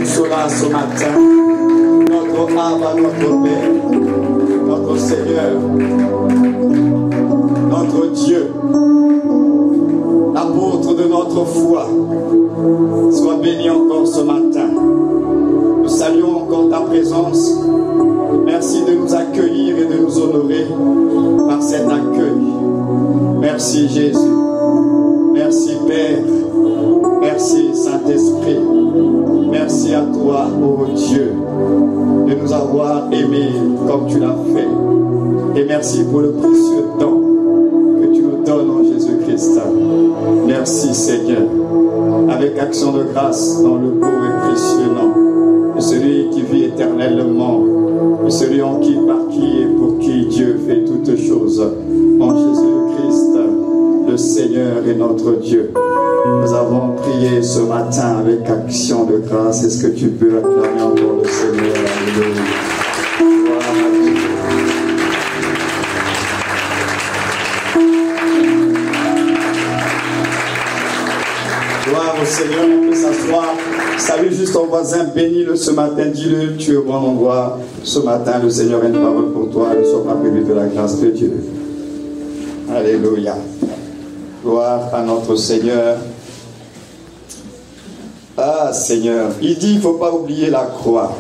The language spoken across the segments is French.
cela ce matin. Notre Abba, notre Père, notre Seigneur, notre Dieu, l'apôtre de notre foi, sois béni encore ce matin. Nous saluons encore ta présence. Merci de nous accueillir et de nous honorer par cet accueil. Merci Jésus. Merci Père. Merci Saint-Esprit. Merci à toi, ô Dieu, de nous avoir aimés comme tu l'as fait. Et merci pour le précieux don que tu nous donnes en Jésus-Christ. Merci Seigneur. Avec action de grâce dans le beau et précieux nom de celui qui vit éternellement, de celui en qui, par qui et pour qui Dieu fait toutes choses, en Jésus-Christ, le Seigneur et notre Dieu. Nous avons prié ce matin avec action de grâce. Est-ce que tu peux acclamer encore le Seigneur? Alléluia. Gloire à Dieu. Gloire au Seigneur, on peut s'asseoir. Salut juste ton voisin, bénis-le ce matin, dis-le, tu es au bon endroit. Ce matin, le Seigneur a une parole pour toi, ne sois pas privé de la grâce de Dieu. Alléluia. Gloire à notre Seigneur. Ah Seigneur, il dit il ne faut pas oublier la croix.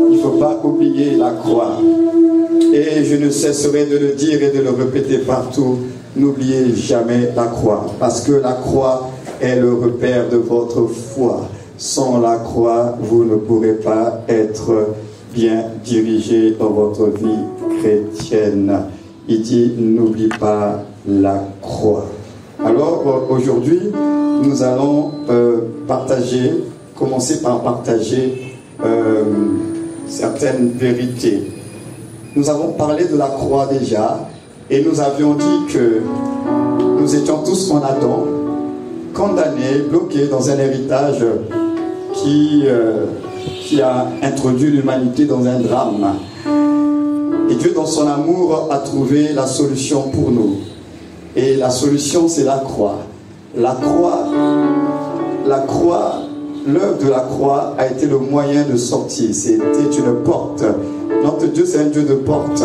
Il ne faut pas oublier la croix. Et je ne cesserai de le dire et de le répéter partout. N'oubliez jamais la croix. Parce que la croix est le repère de votre foi. Sans la croix, vous ne pourrez pas être bien dirigé dans votre vie chrétienne. Il dit n'oublie pas la croix. Alors aujourd'hui, nous allons commencer par partager certaines vérités. Nous avons parlé de la croix déjà et nous avions dit que nous étions tous en Adam, condamnés, bloqués dans un héritage qui a introduit l'humanité dans un drame. Et Dieu, dans son amour, a trouvé la solution pour nous. Et la solution, c'est la croix. La croix, l'œuvre de la croix a été le moyen de sortir. C'était une porte. Notre Dieu, c'est un Dieu de porte.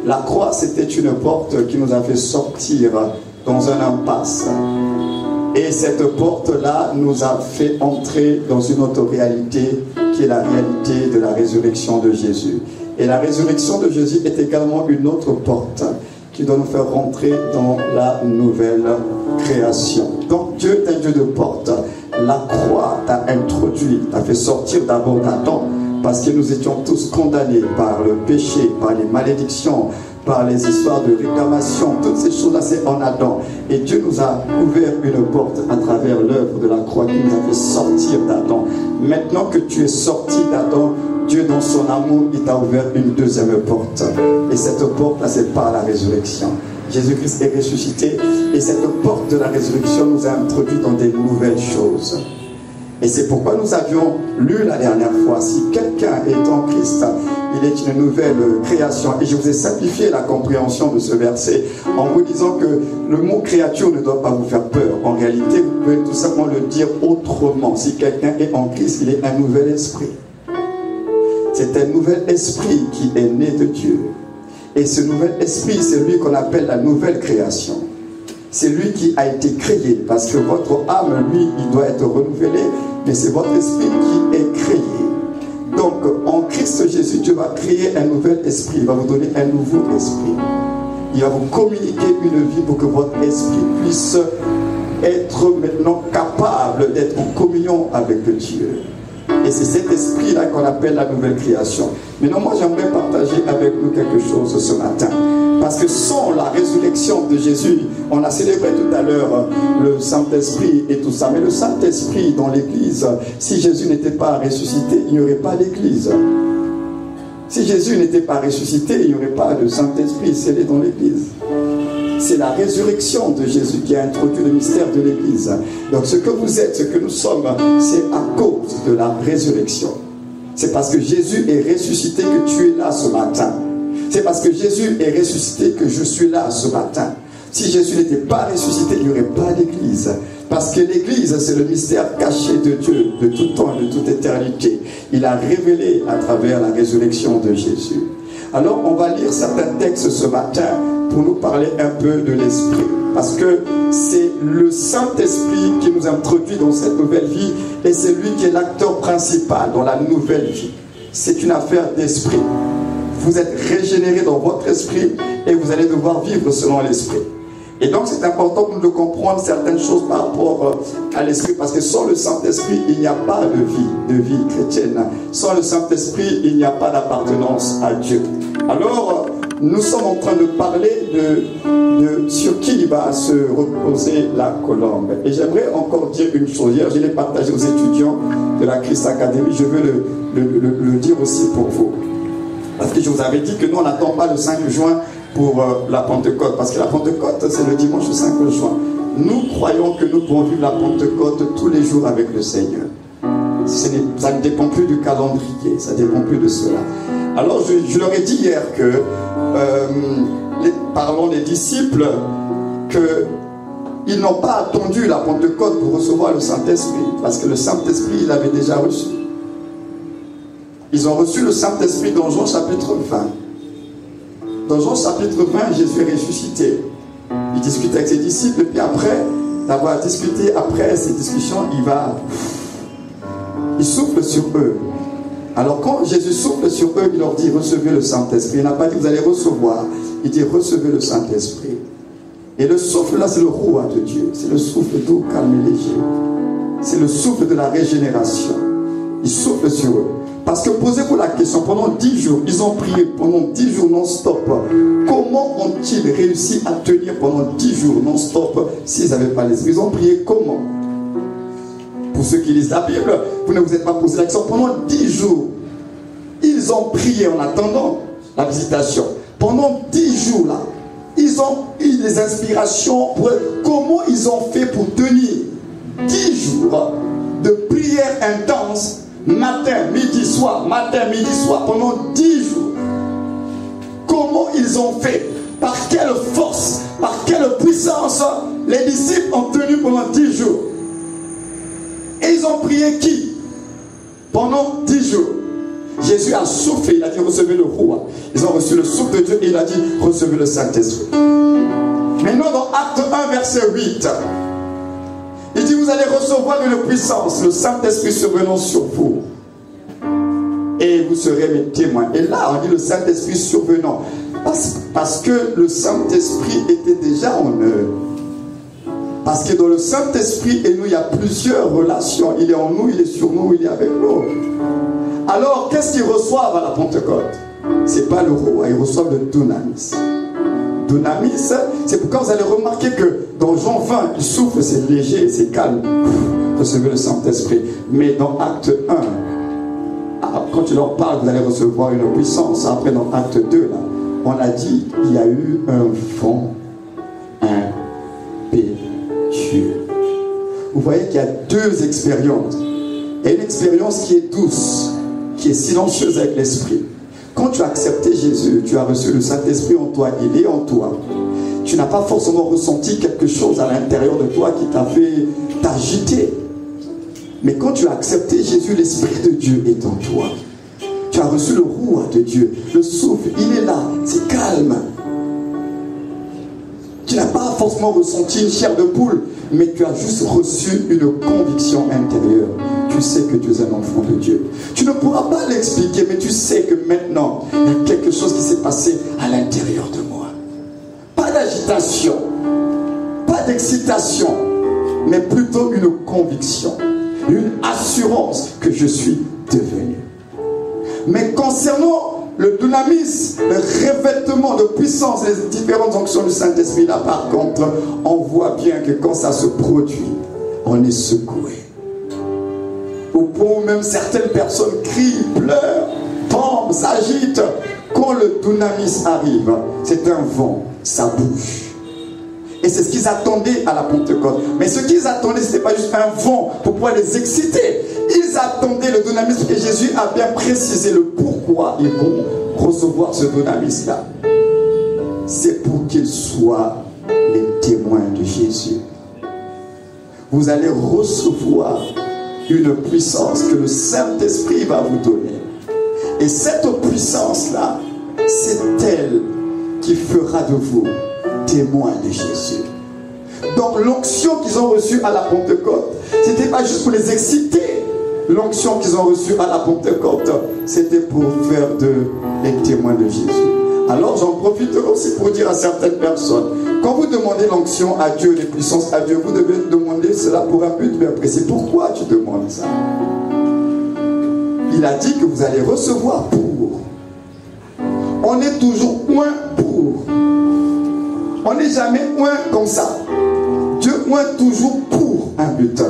La croix, c'était une porte qui nous a fait sortir dans un impasse. Et cette porte-là nous a fait entrer dans une autre réalité qui est la réalité de la résurrection de Jésus. Et la résurrection de Jésus est également une autre porte qui doit nous faire rentrer dans la nouvelle création. Donc Dieu est un Dieu de porte. La croix t'a introduit, t'a fait sortir d'abord d'Adam, parce que nous étions tous condamnés par le péché, par les malédictions, par les histoires de réclamation. Toutes ces choses-là, c'est en Adam. Et Dieu nous a ouvert une porte à travers l'œuvre de la croix qui nous a fait sortir d'Adam. Maintenant que tu es sorti d'Adam, Dieu, dans son amour, il t'a ouvert une deuxième porte. Et cette porte-là, c'est par la résurrection. Jésus-Christ est ressuscité. Et cette porte de la résurrection nous a introduit dans des nouvelles choses. Et c'est pourquoi nous avions lu la dernière fois, si quelqu'un est en Christ, il est une nouvelle création. Et je vous ai simplifié la compréhension de ce verset en vous disant que le mot créature ne doit pas vous faire peur. En réalité, vous pouvez tout simplement le dire autrement. Si quelqu'un est en Christ, il est un nouvel esprit. C'est un nouvel esprit qui est né de Dieu. Et ce nouvel esprit, c'est lui qu'on appelle la nouvelle création. C'est lui qui a été créé, parce que votre âme, lui, il doit être renouvelé, mais c'est votre esprit qui est créé. Donc, en Christ Jésus, Dieu va créer un nouvel esprit, il va vous donner un nouveau esprit. Il va vous communiquer une vie pour que votre esprit puisse être maintenant capable d'être en communion avec Dieu. Et c'est cet esprit-là qu'on appelle la nouvelle création. Maintenant, moi, j'aimerais partager avec nous quelque chose ce matin. Parce que sans la résurrection de Jésus, on a célébré tout à l'heure le Saint-Esprit et tout ça. Mais le Saint-Esprit dans l'Église, si Jésus n'était pas ressuscité, il n'y aurait pas d'Église. Si Jésus n'était pas ressuscité, il n'y aurait pas de Saint-Esprit scellé dans l'Église. C'est la résurrection de Jésus qui a introduit le mystère de l'Église. Donc ce que vous êtes, ce que nous sommes, c'est à cause de la résurrection. C'est parce que Jésus est ressuscité que tu es là ce matin. C'est parce que Jésus est ressuscité que je suis là ce matin. Si Jésus n'était pas ressuscité, il n'y aurait pas d'église. Parce que l'église, Moïse, c'est le mystère caché de Dieu, de tout temps, de toute éternité. Il a révélé à travers la résurrection de Jésus. Alors, on va lire certains textes ce matin pour nous parler un peu de l'Esprit. Parce que c'est le Saint-Esprit qui nous introduit dans cette nouvelle vie et c'est lui qui est l'acteur principal dans la nouvelle vie. C'est une affaire d'esprit. Vous êtes régénéré dans votre esprit et vous allez devoir vivre selon l'Esprit. Et donc c'est important de comprendre certaines choses par rapport à l'Esprit, parce que sans le Saint-Esprit, il n'y a pas de vie chrétienne. Sans le Saint-Esprit, il n'y a pas d'appartenance à Dieu. Alors, nous sommes en train de parler de sur qui va se reposer la colombe. Et j'aimerais encore dire une chose. Hier, je l'ai partagé aux étudiants de la Christ Academy. Je veux le dire aussi pour vous. Parce que je vous avais dit que nous, on n'attend pas le 5 juin pour la Pentecôte, parce que la Pentecôte, c'est le dimanche 5 juin. Nous croyons que nous pouvons vivre la Pentecôte tous les jours avec le Seigneur. Ça ne dépend plus du calendrier, ça ne dépend plus de cela. Alors, je leur ai dit hier que, parlons des disciples, qu'ils n'ont pas attendu la Pentecôte pour recevoir le Saint-Esprit, parce que le Saint-Esprit, ils l'avaient déjà reçu. Ils ont reçu le Saint-Esprit dans Jean chapitre 20. Dans Jean chapitre 20, Jésus est ressuscité. Il discute avec ses disciples, et puis après, d'avoir discuté, après ces discussions, il souffle sur eux. Alors quand Jésus souffle sur eux, il leur dit, recevez le Saint-Esprit. Il n'a pas dit, vous allez recevoir. Il dit, recevez le Saint-Esprit. Et le souffle là, c'est le roi de Dieu. C'est le souffle doux, calme et léger. C'est le souffle de la régénération. Il souffle sur eux. Parce que posez-vous la question, pendant 10 jours, ils ont prié pendant 10 jours non-stop. Comment ont-ils réussi à tenir pendant 10 jours non-stop s'ils n'avaient pas l'esprit? Ils ont prié comment? Pour ceux qui lisent la Bible, vous ne vous êtes pas posé la question. Pendant 10 jours, ils ont prié en attendant la visitation. Pendant 10 jours là, ils ont eu des inspirations. Comment ils ont fait pour tenir 10 jours de prière intense? Matin, midi, soir, pendant 10 jours. Comment ils ont fait? Par quelle force, par quelle puissance les disciples ont tenu pendant 10 jours? Et ils ont prié qui? Pendant 10 jours. Jésus a soufflé, il a dit recevez le roi. Ils ont reçu le souffle de Dieu et il a dit recevez le Saint-Esprit. Maintenant dans Acte 1 verset 8, il dit vous allez recevoir une puissance, le Saint-Esprit survenant sur vous. Et vous serez mes témoins. Et là on dit le Saint-Esprit survenant. Parce que le Saint-Esprit était déjà en eux. Parce que dans le Saint-Esprit et nous, il y a plusieurs relations. Il est en nous, il est sur nous, il est avec nous. Alors, qu'est-ce qu'ils reçoivent à la Pentecôte? Ce n'est pas le roi, ils reçoivent le dunamis. Dunamis, c'est pourquoi vous allez remarquer que dans Jean 20, il souffle, c'est léger, c'est calme. Recevez le Saint-Esprit. Mais dans Acte 1, quand tu leur parles, vous allez recevoir une puissance. Après, dans Acte 2, là, on a dit, il y a eu un vent impétueux. Vous voyez qu'il y a deux expériences. Il y a une expérience qui est douce, qui est silencieuse avec l'Esprit. Quand tu as accepté Jésus, tu as reçu le Saint-Esprit en toi, il est en toi. Tu n'as pas forcément ressenti quelque chose à l'intérieur de toi qui t'a fait t'agiter. Mais quand tu as accepté Jésus, l'Esprit de Dieu est en toi. Tu as reçu le roi de Dieu, le souffle, il est là, c'est calme. Tu n'as pas forcément ressenti une chair de poule, mais tu as juste reçu une conviction intérieure. Tu sais que tu es un enfant de Dieu. Tu ne pourras pas l'expliquer, mais tu sais que maintenant, il y a quelque chose qui s'est passé à l'intérieur de moi. Pas d'agitation, pas d'excitation, mais plutôt une conviction, une assurance que je suis devenu. Mais concernant le dunamis, le revêtement de puissance, les différentes onctions du Saint-Esprit, là par contre, on voit bien que quand ça se produit, on est secoué. Au point où même certaines personnes crient, pleurent, tombent, s'agitent. Quand le dunamis arrive, c'est un vent, ça bouge. Et c'est ce qu'ils attendaient à la Pentecôte. Mais ce qu'ils attendaient, ce n'était pas juste un vent pour pouvoir les exciter. Ils attendaient le dunamis et Jésus a bien précisé le pourquoi ils vont recevoir ce dunamis-là. C'est pour qu'ils soient les témoins de Jésus. vous allez recevoir une puissance que le Saint-Esprit va vous donner. Et cette puissance-là, c'est elle qui fera de vous témoins de Jésus. Donc l'onction qu'ils ont reçue à la Pentecôte, ce n'était pas juste pour les exciter. L'onction qu'ils ont reçue à la Pentecôte, c'était pour faire des témoins de Jésus. Alors j'en profite aussi pour dire à certaines personnes, quand vous demandez l'onction à Dieu, les puissances à Dieu, vous devez demander cela pour un but bien précis. Pourquoi tu demandes ça? Il a dit que vous allez recevoir pour. On est toujours loin pour. On n'est jamais loin comme ça. Dieu loin toujours pour un but.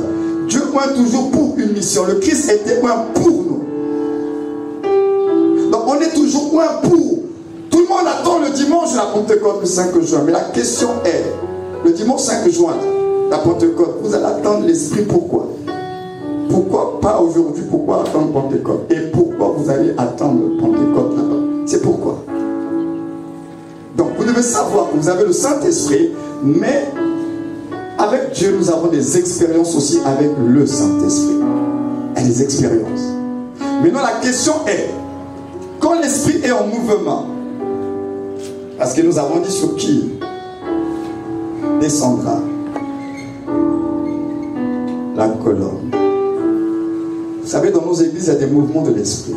Dieu loin toujours pour une mission. Le Christ était loin pour nous. Donc on est toujours loin pour. Tout le monde attend le dimanche de la Pentecôte le 5 juin. Mais la question est, le dimanche 5 juin, la Pentecôte, vous allez attendre l'Esprit pourquoi? Pourquoi pas aujourd'hui? Pourquoi attendre Pentecôte? Et pourquoi vous allez attendre Pentecôte là-bas? C'est pourquoi. Donc vous devez savoir que vous avez le Saint-Esprit, mais avec Dieu, nous avons des expériences aussi avec le Saint-Esprit. Et des expériences. Maintenant, la question est, quand l'Esprit est en mouvement, parce que nous avons dit sur qui descendra la colonne. Vous savez, dans nos églises, il y a des mouvements de l'Esprit.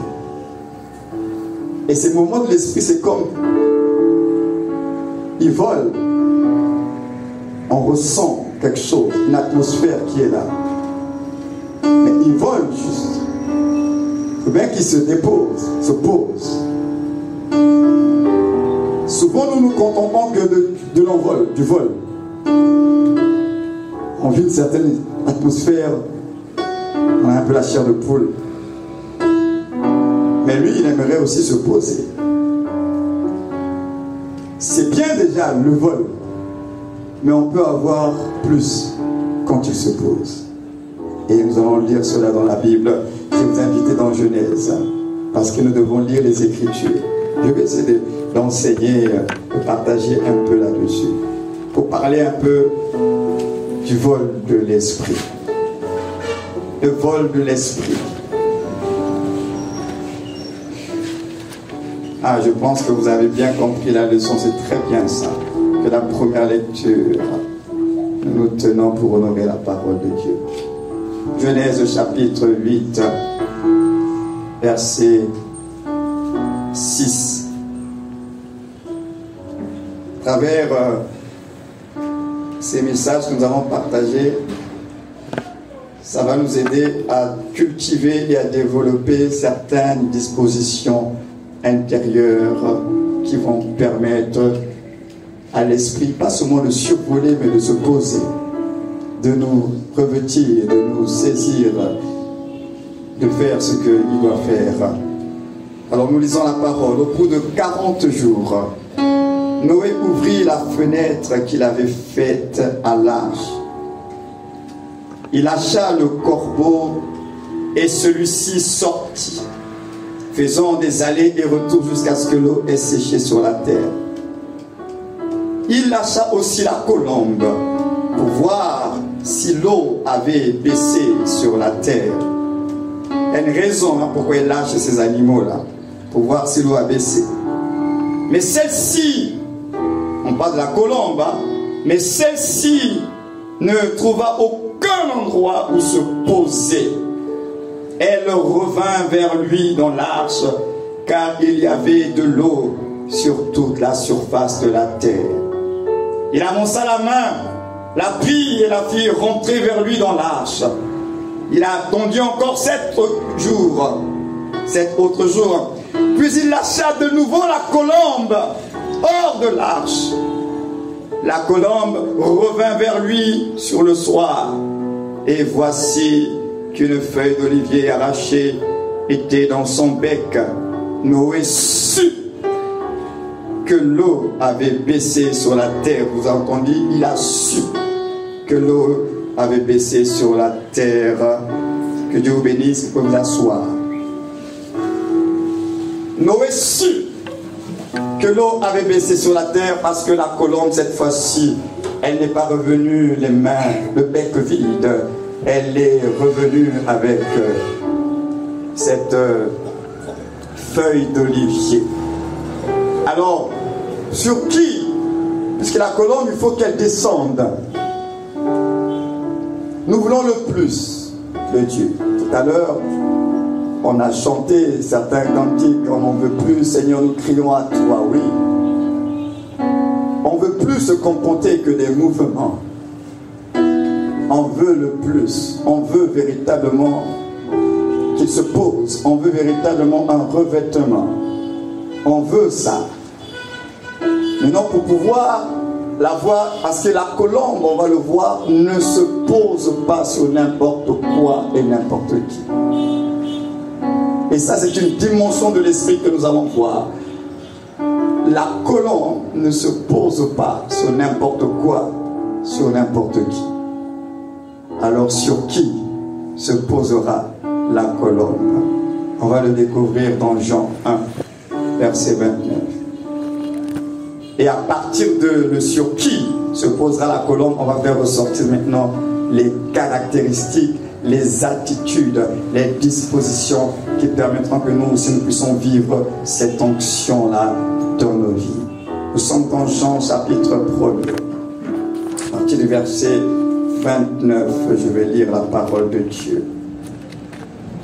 Et ces mouvements de l'Esprit, c'est comme ils volent. On ressent quelque chose, une atmosphère qui est là. Mais ils volent juste. Il faut bien qu'ils se déposent, se posent. Souvent, nous nous contentons que de l'envol, du vol. On vit une certaine atmosphère, on a un peu la chair de poule. Mais lui, il aimerait aussi se poser. C'est bien déjà le vol, mais on peut avoir plus quand il se pose. Et nous allons lire cela dans la Bible. Je vais vous inviter dans Genèse, parce que nous devons lire les Écritures. Je vais essayer d'enseigner, de partager un peu là-dessus, pour parler un peu du vol de l'esprit. Le vol de l'esprit. Ah, je pense que vous avez bien compris la leçon, c'est très bien ça. Que la première lecture, nous tenons pour honorer la parole de Dieu. Genèse chapitre 8, verset 6. À travers ces messages que nous avons partagés, ça va nous aider à cultiver et à développer certaines dispositions intérieures qui vont permettre à l'esprit, pas seulement de survoler, mais de se poser, de nous revêtir, de nous saisir, de faire ce qu'il doit faire. Alors nous lisons la parole. Au bout de 40 jours, Noé ouvrit la fenêtre qu'il avait faite à l'arche. Il lâcha le corbeau et celui-ci sortit, faisant des allers et retours jusqu'à ce que l'eau ait séché sur la terre. Il lâcha aussi la colombe pour voir si l'eau avait baissé sur la terre. Il y a une raison pourquoi il lâche ces animaux-là, pour voir si l'eau a baissé. Mais celle-ci, on parle de la colombe, mais celle-ci ne trouva aucun endroit où se poser. Elle revint vers lui dans l'arche, car il y avait de l'eau sur toute la surface de la terre. Il avança la main, la prit et la fit rentrer vers lui dans l'arche. Il a attendu encore 7 jours, 7 autres jours. Puis il lâcha de nouveau la colombe hors de l'arche. La colombe revint vers lui sur le soir. Et voici qu'une feuille d'olivier arrachée était dans son bec. Noé sut que l'eau avait baissé sur la terre. Vous entendez? Il a su que l'eau avait baissé sur la terre. Que Dieu vous bénisse, vous pouvez vous asseoir. Noé sut que l'eau avait baissé sur la terre parce que la colombe, cette fois-ci, Elle n'est pas revenue les mains, le bec vide. Elle est revenue avec cette feuille d'olivier. Alors, sur qui? Puisque la colombe, il faut qu'elle descende. Nous voulons le plus de Dieu. Tout à l'heure, on a chanté certains cantiques, on n'en veut plus, Seigneur, nous crions à toi, oui. On veut plus se contenter que des mouvements. On veut le plus. On veut véritablement qu'il se pose. On veut véritablement un revêtement. On veut ça. Maintenant, pour pouvoir la voir, parce que la colombe, on va le voir, ne se pose pas sur n'importe quoi et n'importe qui. Et ça, c'est une dimension de l'esprit que nous allons voir. La colombe ne se pose pas sur n'importe quoi, sur n'importe qui. Alors sur qui se posera la colombe? On va le découvrir dans Jean 1, verset 29. Et à partir de le sur qui se posera la colombe, on va faire ressortir maintenant les caractéristiques, les attitudes, les dispositions qui permettront que nous aussi nous puissions vivre cette onction-là dans nos vies. Nous sommes dans Jean chapitre 1er. À partir du verset 29, je vais lire la parole de Dieu.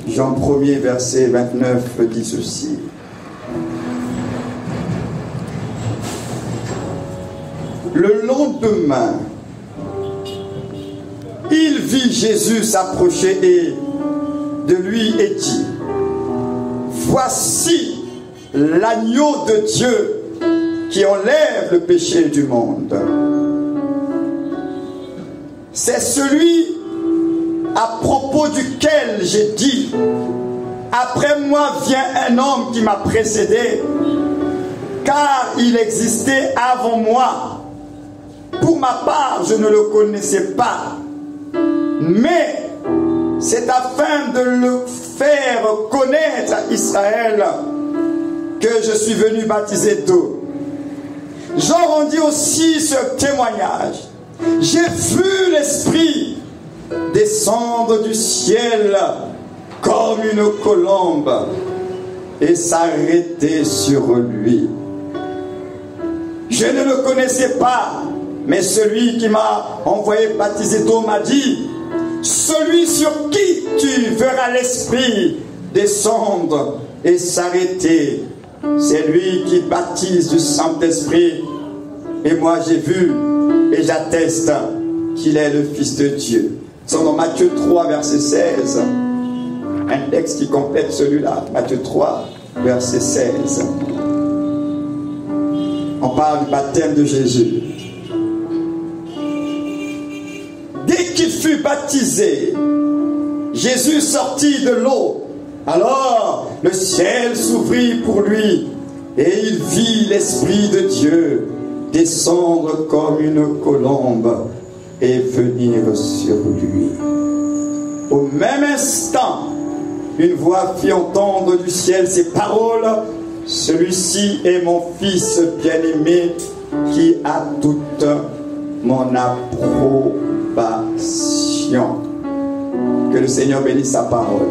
Jean 1er, verset 29 dit ceci. Le lendemain, il vit Jésus s'approcher et de lui et dit: Voici l'agneau de Dieu qui enlève le péché du monde. C'est celui à propos duquel j'ai dit: Après moi vient un homme qui m'a précédé, car il existait avant moi. Pour ma part, je ne le connaissais pas. Mais c'est afin de le faire connaître à Israël que je suis venu baptiser d'eau. Jean rendit aussi ce témoignage. J'ai vu l'Esprit descendre du ciel comme une colombe et s'arrêter sur lui. Je ne le connaissais pas, mais celui qui m'a envoyé baptiser d'eau m'a dit: celui sur qui tu verras l'Esprit descendre et s'arrêter, c'est lui qui baptise du Saint-Esprit. Et moi j'ai vu et j'atteste qu'il est le Fils de Dieu. C'est dans Matthieu 3, verset 16. Un texte qui complète celui-là. Matthieu 3, verset 16. On parle du baptême de Jésus. Dès qu'il fut baptisé, Jésus sortit de l'eau. Alors le ciel s'ouvrit pour lui et il vit l'Esprit de Dieu descendre comme une colombe et venir sur lui. Au même instant, une voix fit entendre du ciel ces paroles: celui-ci est mon Fils bien-aimé qui a toute mon approbation. Que le Seigneur bénisse sa parole.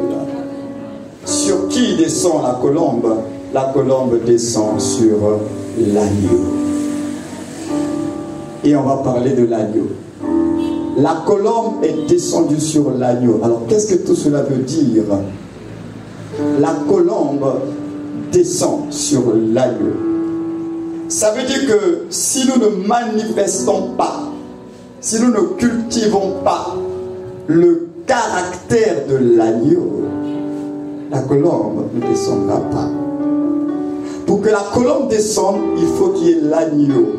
Sur qui descend la colombe? La colombe descend sur l'agneau. Et on va parler de l'agneau. La colombe est descendue sur l'agneau. Alors qu'est-ce que tout cela veut dire? La colombe descend sur l'agneau. Ça veut dire que si nous ne manifestons pas, si nous ne cultivons pas le caractère de l'agneau, la colombe ne descendra pas. Pour que la colombe descende, il faut qu'il y ait l'agneau.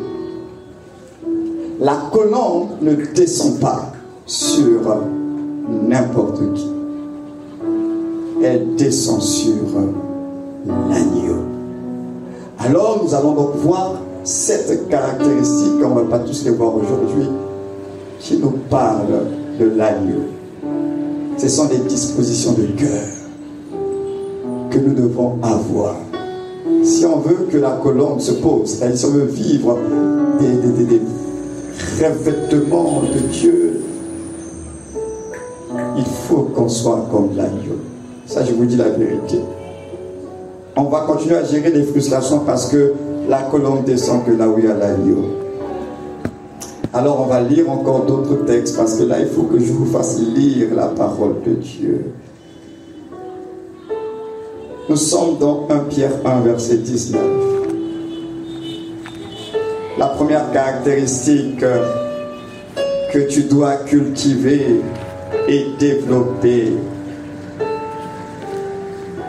La colombe ne descend pas sur n'importe qui. Elle descend sur l'agneau. Alors nous allons donc voir cette caractéristique, on ne va pas tous les voir aujourd'hui, qui nous parle de l'agneau. Ce sont des dispositions de cœur que nous devons avoir. Si on veut que la colombe se pose, si on veut vivre des revêtement de Dieu, il faut qu'on soit comme l'agneau. Ça, je vous dis la vérité. On va continuer à gérer les frustrations parce que la colombe descend que là où il y a l'agneau. Alors on va lire encore d'autres textes parce que là il faut que je vous fasse lire la parole de Dieu. Nous sommes dans 1 Pierre 1 verset 19. La première caractéristique que tu dois cultiver et développer,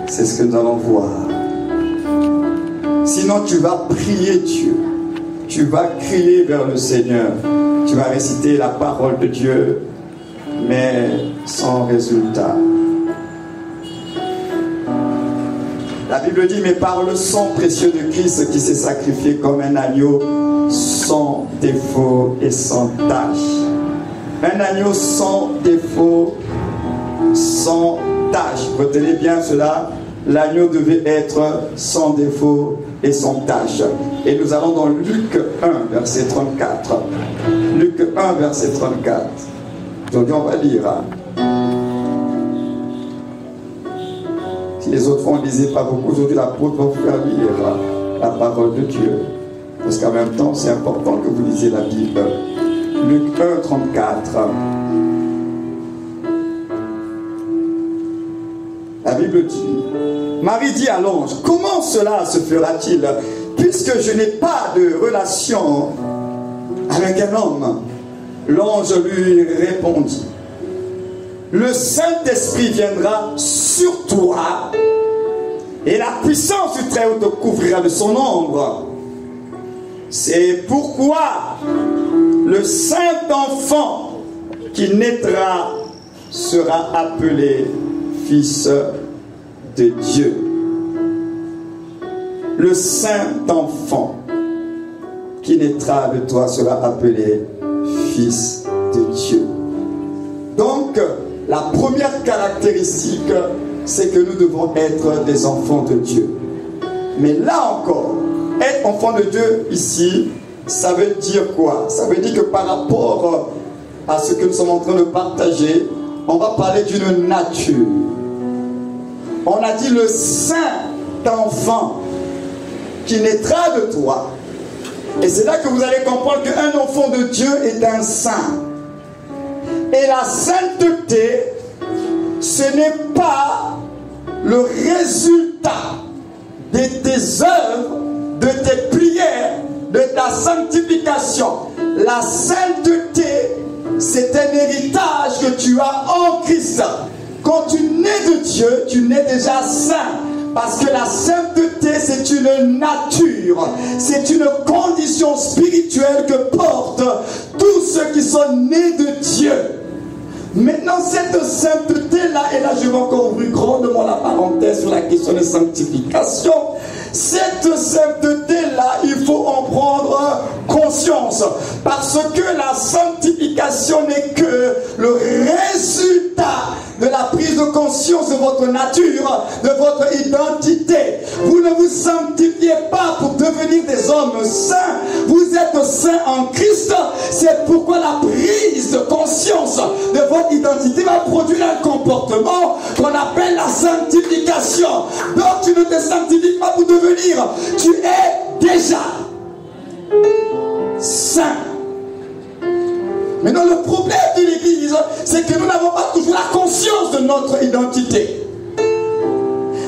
c'est ce que nous allons voir. Sinon tu vas prier Dieu. Tu vas crier vers le Seigneur. Tu vas réciter la parole de Dieu, mais sans résultat. La Bible dit, mais par le sang précieux de Christ qui s'est sacrifié comme un agneau sans défaut et sans tache. Un agneau sans défaut, sans tache. Retenez bien cela. L'agneau devait être sans défaut et sans tache. Et nous allons dans Luc 1, verset 34. Luc 1, verset 34. Aujourd'hui, on va lire. Si les autres fois, on ne lisait pas beaucoup, aujourd'hui, l'apôtre va vous faire lire la parole de Dieu. Parce qu'en même temps, c'est important que vous lisiez la Bible. Luc 1, 34. La Bible dit, Marie dit à l'ange, comment cela se fera-t-il, puisque je n'ai pas de relation avec un homme? L'ange lui répondit, le Saint-Esprit viendra sur toi, et la puissance du Très-Haut te couvrira de son ombre. C'est pourquoi le Saint-Enfant qui naîtra sera appelé Fils de Dieu. Le Saint-Enfant qui naîtra de toi sera appelé Fils de Dieu. Donc, la première caractéristique, c'est que nous devons être des enfants de Dieu. Mais là encore, être enfant de Dieu ici, ça veut dire quoi? Ça veut dire que par rapport à ce que nous sommes en train de partager, on va parler d'une nature. On a dit le Saint-Enfant qui naîtra de toi. Et c'est là que vous allez comprendre qu'un enfant de Dieu est un saint. Et la sainteté, ce n'est pas le résultat de tes œuvres, de tes prières, de ta sanctification. La sainteté, c'est un héritage que tu as en Christ. Quand tu nais de Dieu, tu nais déjà saint. Parce que la sainteté, c'est une nature. C'est une condition spirituelle que portent tous ceux qui sont nés de Dieu. Maintenant, cette sainteté-là, et là je vais encore ouvrir grandement la parenthèse sur la question de sanctification. Cette sainteté-là, il faut en prendre conscience. Parce que la sanctification n'est que le résultat de la prise de conscience de votre nature, de votre identité. Vous ne vous sanctifiez pas pour devenir des hommes saints. Vous êtes saints en Christ. C'est pourquoi la prise de conscience de votre identité va produire un comportement qu'on appelle la sanctification. Donc tu ne te sanctifies pas pour devenir. Tu es déjà saint. Maintenant, le problème de l'Église, c'est que nous n'avons pas toujours la conscience de notre identité.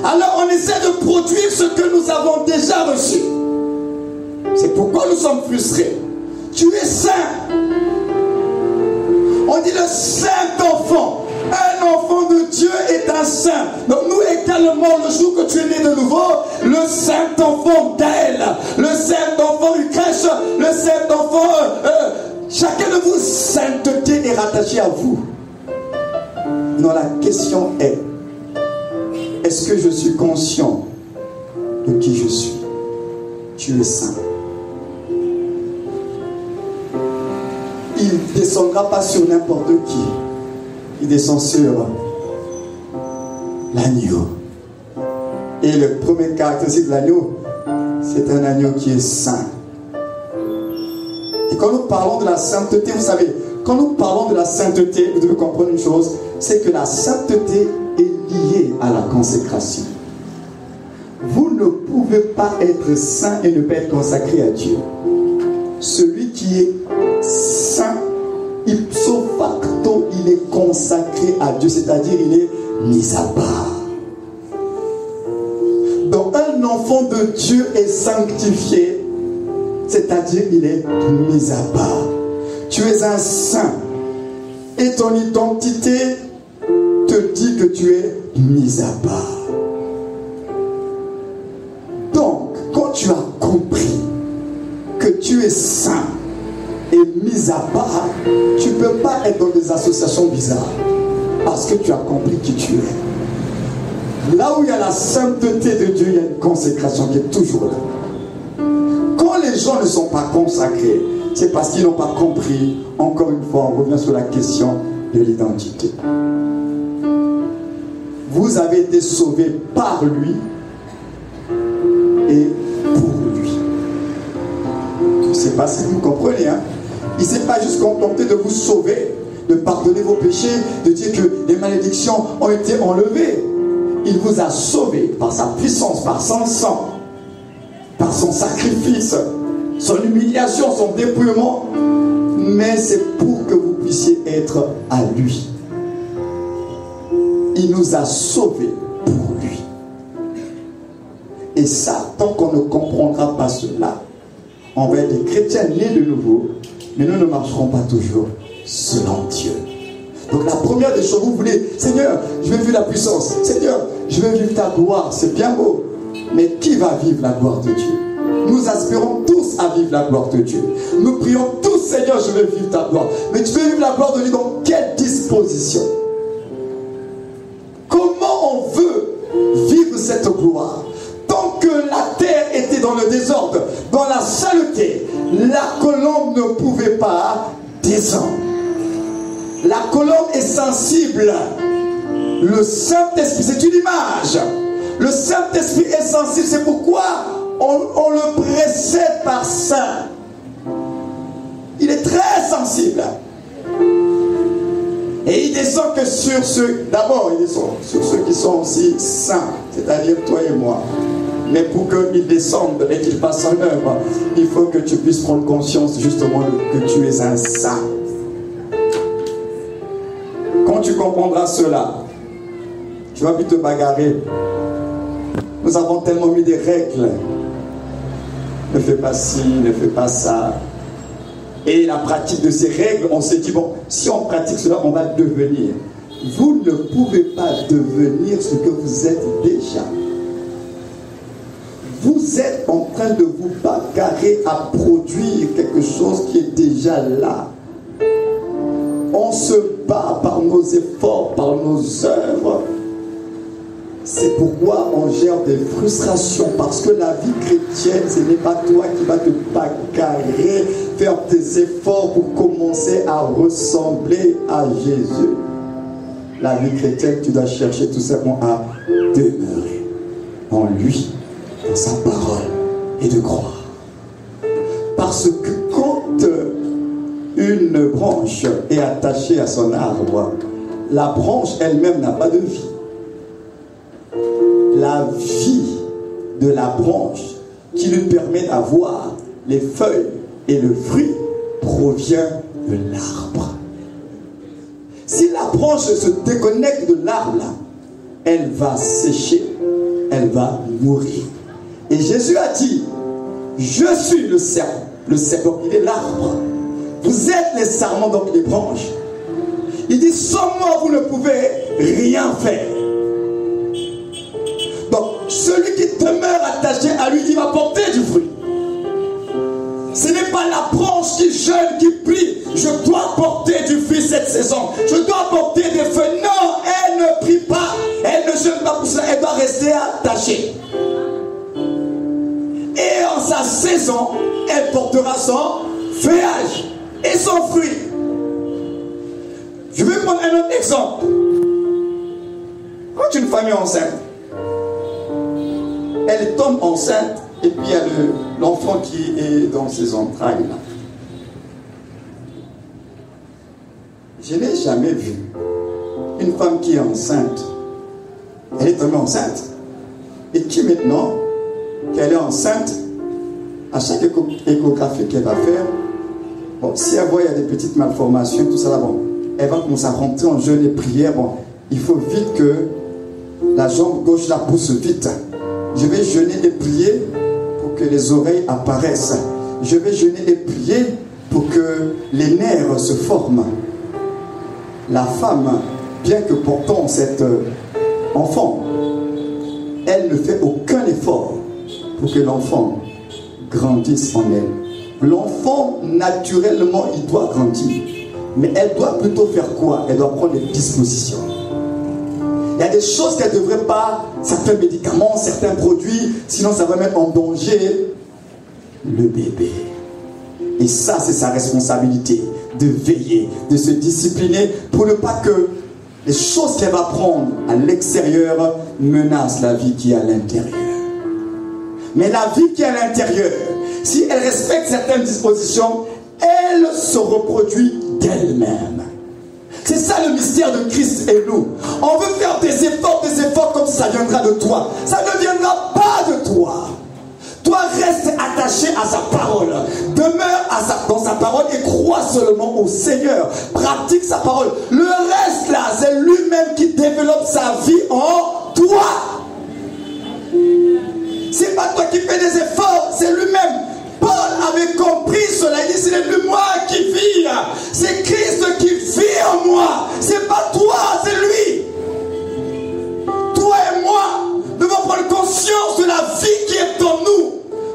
Alors, on essaie de produire ce que nous avons déjà reçu. C'est pourquoi nous sommes frustrés. Tu es saint. On dit le Saint-Enfant. Un enfant de Dieu est un saint. Donc nous également, le jour que tu es né de nouveau, le Saint-Enfant Gaël, le Saint-Enfant Ukrèche, le Saint-Enfant... chacun de vous, sainteté est rattaché à vous. Non, la question est, est-ce que je suis conscient de qui je suis? Tu es saint. Il ne descendra pas sur n'importe qui. Il descend sur l'agneau. Et le premier caractéristique de l'agneau, c'est un agneau qui est saint. Et quand nous parlons parlons de la sainteté, vous savez, quand nous parlons de la sainteté, vous devez comprendre une chose, c'est que la sainteté est liée à la consécration. Vous ne pouvez pas être saint et ne pas être consacré à Dieu. Celui qui est saint, ipso facto, il est consacré à Dieu, c'est-à-dire il est mis à part. Donc un enfant de Dieu est sanctifié, c'est-à-dire il est mis à part. Tu es un saint et ton identité te dit que tu es mis à part. Donc, quand tu as compris que tu es saint et mis à part, tu ne peux pas être dans des associations bizarres parce que tu as compris qui tu es. Là où il y a la sainteté de Dieu, il y a une consécration qui est toujours là. Quand les gens ne sont pas consacrés, c'est parce qu'ils n'ont pas compris. Encore une fois, on revient sur la question de l'identité. Vous avez été sauvés par lui et pour lui. Je ne sais pas si vous comprenez. Il ne s'est pas juste contenté de vous sauver, de pardonner vos péchés, de dire que les malédictions ont été enlevées. Il vous a sauvé par sa puissance, par son sang, par son sacrifice, son humiliation, son dépouillement. Mais c'est pour que vous puissiez être à lui. Il nous a sauvés pour lui. Et ça, tant qu'on ne comprendra pas cela, on va être des chrétiens nés de nouveau, mais nous ne marcherons pas toujours selon Dieu. Donc la première des choses, vous voulez, Seigneur, je veux vivre la puissance. Seigneur, je veux vivre ta gloire. C'est bien beau. Mais qui va vivre la gloire de Dieu? Nous aspirons tous à vivre la gloire de Dieu. Nous prions tous, Seigneur, je veux vivre ta gloire. Mais tu veux vivre la gloire de Dieu dans quelle disposition? Comment on veut vivre cette gloire? Tant que la terre était dans le désordre, dans la saleté, la colombe ne pouvait pas descendre. La colombe est sensible. Le Saint-Esprit, c'est une image. Le Saint-Esprit est sensible, c'est pourquoi on le précède par saint. Il est très sensible. Et il descend que sur ceux, d'abord il descend sur ceux qui sont aussi saints, c'est-à-dire toi et moi. Mais pour qu'il descende et qu'il fasse en œuvre, il faut que tu puisses prendre conscience justement que tu es un saint. Quand tu comprendras cela, tu vas plus te bagarrer. Nous avons tellement mis des règles. Ne fais pas ci, ne fais pas ça. Et la pratique de ces règles, on s'est dit, bon, si on pratique cela, on va devenir. Vous ne pouvez pas devenir ce que vous êtes déjà. Vous êtes en train de vous bagarrer à produire quelque chose qui est déjà là. On se bat par nos efforts, par nos œuvres. C'est pourquoi on gère des frustrations. Parce que la vie chrétienne, ce n'est pas toi qui vas te bagarrer, faire tes efforts pour commencer à ressembler à Jésus. La vie chrétienne, tu dois chercher tout simplement à demeurer en lui, dans sa parole, et de croire. Parce que quand une branche est attachée à son arbre, la branche elle-même n'a pas de vie. La vie de la branche qui lui permet d'avoir les feuilles et le fruit provient de l'arbre. Si la branche se déconnecte de l'arbre, elle va sécher, elle va mourir. Et Jésus a dit, je suis le serpent. Le serpent, il est l'arbre. Vous êtes les sarments, donc les branches. Il dit, sans moi, vous ne pouvez rien faire. Donc, celui qui demeure attaché à lui, il va porter du fruit. Ce n'est pas la branche qui jeûne, qui prie. Je dois porter du fruit cette saison. Je dois porter des feuilles. Non, elle ne prie pas. Elle ne jeûne pas pour cela. Elle doit rester attachée. Et en sa saison, elle portera son feuillage et son fruit. Je vais prendre un autre exemple. Quand une femme est enceinte, elle tombe enceinte et puis il y a l'enfant qui est dans ses entrailles là. Je n'ai jamais vu une femme qui est enceinte. Elle est tombée enceinte. Et qui maintenant, qu'elle est enceinte, à chaque échographie qu'elle va faire, bon, si elle voit qu'il y a des petites malformations, tout ça là, bon, elle va commencer à rentrer en jeûne et prière. Bon, il faut vite que la jambe gauche la pousse vite. Je vais jeûner et prier pour que les oreilles apparaissent. Je vais jeûner et prier pour que les nerfs se forment. La femme, bien que portant cet enfant, elle ne fait aucun effort pour que l'enfant grandisse en elle. L'enfant, naturellement, il doit grandir. Mais elle doit plutôt faire quoi? Elle doit prendre des dispositions. Il y a des choses qu'elle ne devrait pas, certains médicaments, certains produits, sinon ça va mettre en danger le bébé. Et ça, c'est sa responsabilité, de veiller, de se discipliner pour ne pas que les choses qu'elle va prendre à l'extérieur menacent la vie qui est à l'intérieur. Mais la vie qui est à l'intérieur, si elle respecte certaines dispositions, elle se reproduit d'elle-même. C'est ça le mystère de Christ et nous. On veut faire des efforts comme si ça viendra de toi. Ça ne viendra pas de toi. Toi, reste attaché à sa parole. Demeure dans sa parole et crois seulement au Seigneur. Pratique sa parole. Le reste là, c'est lui-même qui développe sa vie en toi. C'est pas toi qui fais des efforts, c'est lui-même. Paul avait compris cela. Il dit, ce n'est plus moi qui vis. C'est Christ qui vit en moi. C'est pas toi, c'est lui. Toi et moi devons prendre conscience de la vie qui est en nous.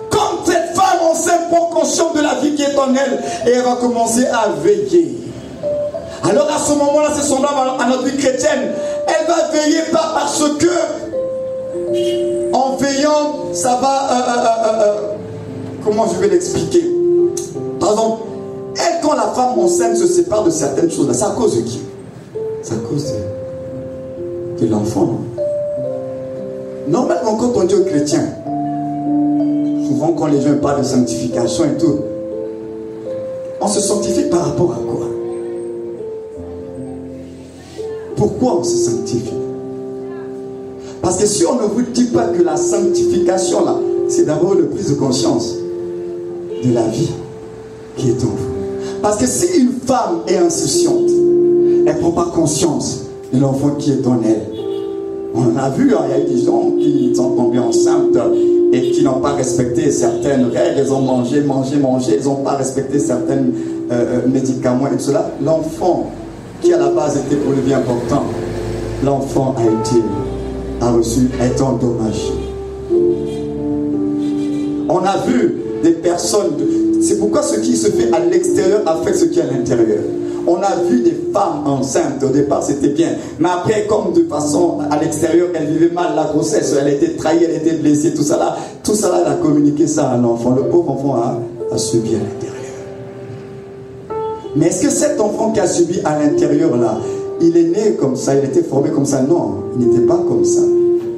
Comme cette femme enceinte prend conscience de la vie qui est en elle. Et elle va commencer à veiller. Alors à ce moment-là, c'est semblable à notre vie chrétienne. Elle va veiller pas parce que en veillant, ça va... comment je vais l'expliquer? Par exemple, elle, quand la femme enceinte se sépare de certaines choses, c'est à cause de qui? C'est à cause de l'enfant. Normalement, quand on dit aux chrétiens, souvent quand les gens parlent de sanctification et tout, on se sanctifie par rapport à quoi? Pourquoi on se sanctifie? Parce que si on ne vous dit pas que la sanctification là, c'est d'abord une prise de conscience de la vie qui est en vous. Parce que si une femme est insouciante, elle ne prend pas conscience de l'enfant qui est en elle. On a vu, hein, il y a eu des gens qui sont tombés enceintes et qui n'ont pas respecté certaines règles. Ils ont mangé, ils n'ont pas respecté certains médicaments et tout cela. L'enfant, qui à la base était pour le bien important, l'enfant a été endommagé. On a vu des personnes, c'est pourquoi ce qui se fait à l'extérieur affecte ce qui est à l'intérieur. On a vu des femmes enceintes, au départ c'était bien, mais après comme de façon à l'extérieur, elle vivait mal la grossesse, elle était trahie, elle était blessée, tout ça là, elle a communiqué ça à l'enfant. Le pauvre enfant a subi à l'intérieur. Mais est-ce que cet enfant qui a subi à l'intérieur là, il est né comme ça, il était formé comme ça? Non, il n'était pas comme ça.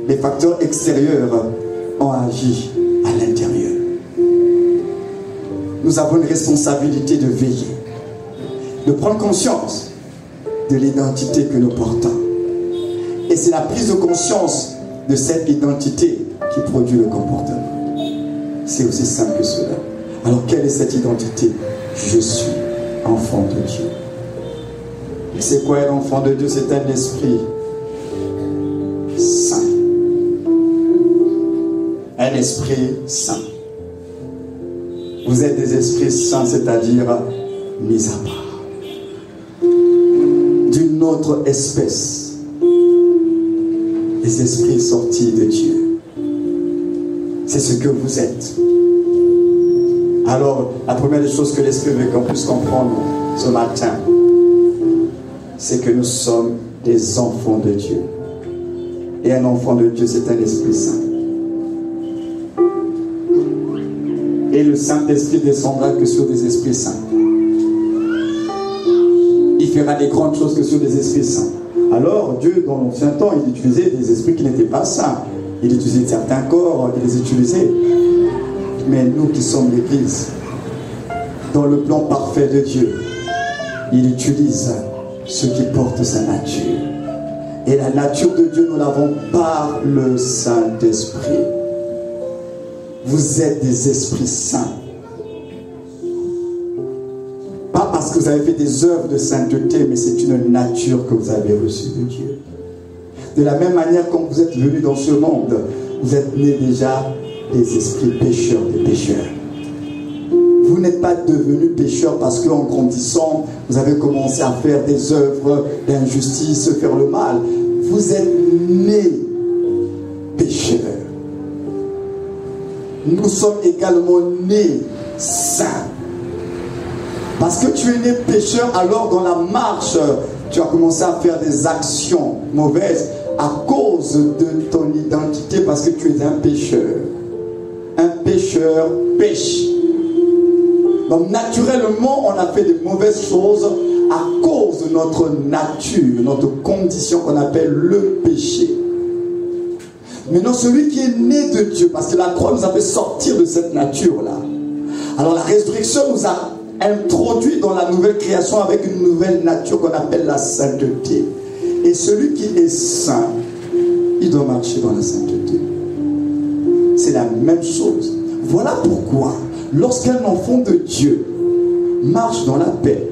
Les facteurs extérieurs ont agi à l'intérieur. Nous avons une responsabilité de veiller, de prendre conscience de l'identité que nous portons. Et c'est la prise de conscience de cette identité qui produit le comportement. C'est aussi simple que cela. Alors quelle est cette identité? Je suis enfant de Dieu. Et c'est quoi un enfant de Dieu? C'est un esprit saint. Un esprit saint. Vous êtes des esprits saints, c'est-à-dire mis à part. D'une autre espèce. Des esprits sortis de Dieu. C'est ce que vous êtes. Alors, la première des choses que l'Esprit veut qu'on puisse comprendre ce matin, c'est que nous sommes des enfants de Dieu. Et un enfant de Dieu, c'est un esprit saint. Et le Saint-Esprit descendra que sur des esprits saints. Il fera des grandes choses que sur des esprits saints. Alors, Dieu, dans l'ancien temps, il utilisait des esprits qui n'étaient pas saints. Il utilisait certains corps, il les utilisait. Mais nous qui sommes l'Église, dans le plan parfait de Dieu, il utilise ceux qui portent sa nature. Et la nature de Dieu, nous l'avons par le Saint-Esprit. Vous êtes des esprits saints. Pas parce que vous avez fait des œuvres de sainteté, mais c'est une nature que vous avez reçue de Dieu. De la même manière, quand vous êtes venus dans ce monde, vous êtes nés déjà des esprits pécheurs, des pécheurs. Vous n'êtes pas devenus pécheurs parce qu'en grandissant, vous avez commencé à faire des œuvres d'injustice, faire le mal. Vous êtes nés pécheurs. Nous sommes également nés saints. Parce que tu es né pécheur, alors dans la marche, tu as commencé à faire des actions mauvaises à cause de ton identité, parce que tu es un pécheur. Un pécheur pêche. Donc naturellement, on a fait de mauvaises choses à cause de notre nature, notre condition qu'on appelle le péché. Maintenant, celui qui est né de Dieu, parce que la croix nous a fait sortir de cette nature-là. Alors la résurrection nous a introduit dans la nouvelle création avec une nouvelle nature qu'on appelle la sainteté. Et celui qui est saint, il doit marcher dans la sainteté. C'est la même chose. Voilà pourquoi, lorsqu'un enfant de Dieu marche dans la paix,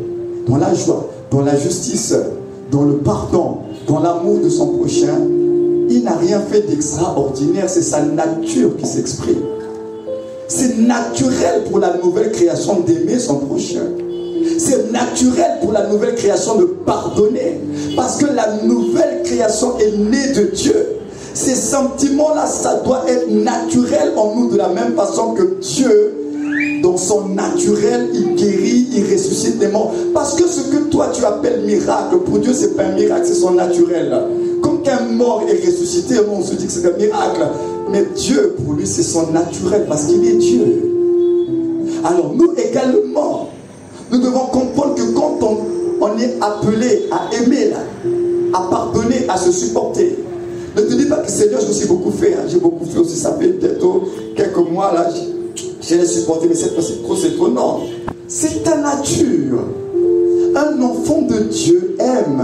dans la joie, dans la justice, dans le pardon, dans l'amour de son prochain, il n'a rien fait d'extraordinaire, c'est sa nature qui s'exprime. C'est naturel pour la nouvelle création d'aimer son prochain. C'est naturel pour la nouvelle création de pardonner. Parce que la nouvelle création est née de Dieu. Ces sentiments-là, ça doit être naturel en nous de la même façon que Dieu, dans son naturel, il guérit, il ressuscite des morts. Parce que ce que toi tu appelles miracle, pour Dieu c'est pas un miracle, c'est son naturel. Comme qu'un mort est ressuscité, on se dit que c'est un miracle. Mais Dieu, pour lui, c'est son naturel parce qu'il est Dieu. Alors nous également, nous devons comprendre que quand on est appelé à aimer, là, à pardonner, à se supporter, ne te dis pas que Seigneur, je me suis beaucoup fait. Hein. J'ai beaucoup fait aussi, ça fait peut-être quelques mois, là, je l'ai supporté, mais cette fois c'est trop, c'est trop. Non, c'est ta nature. Un enfant de Dieu aime.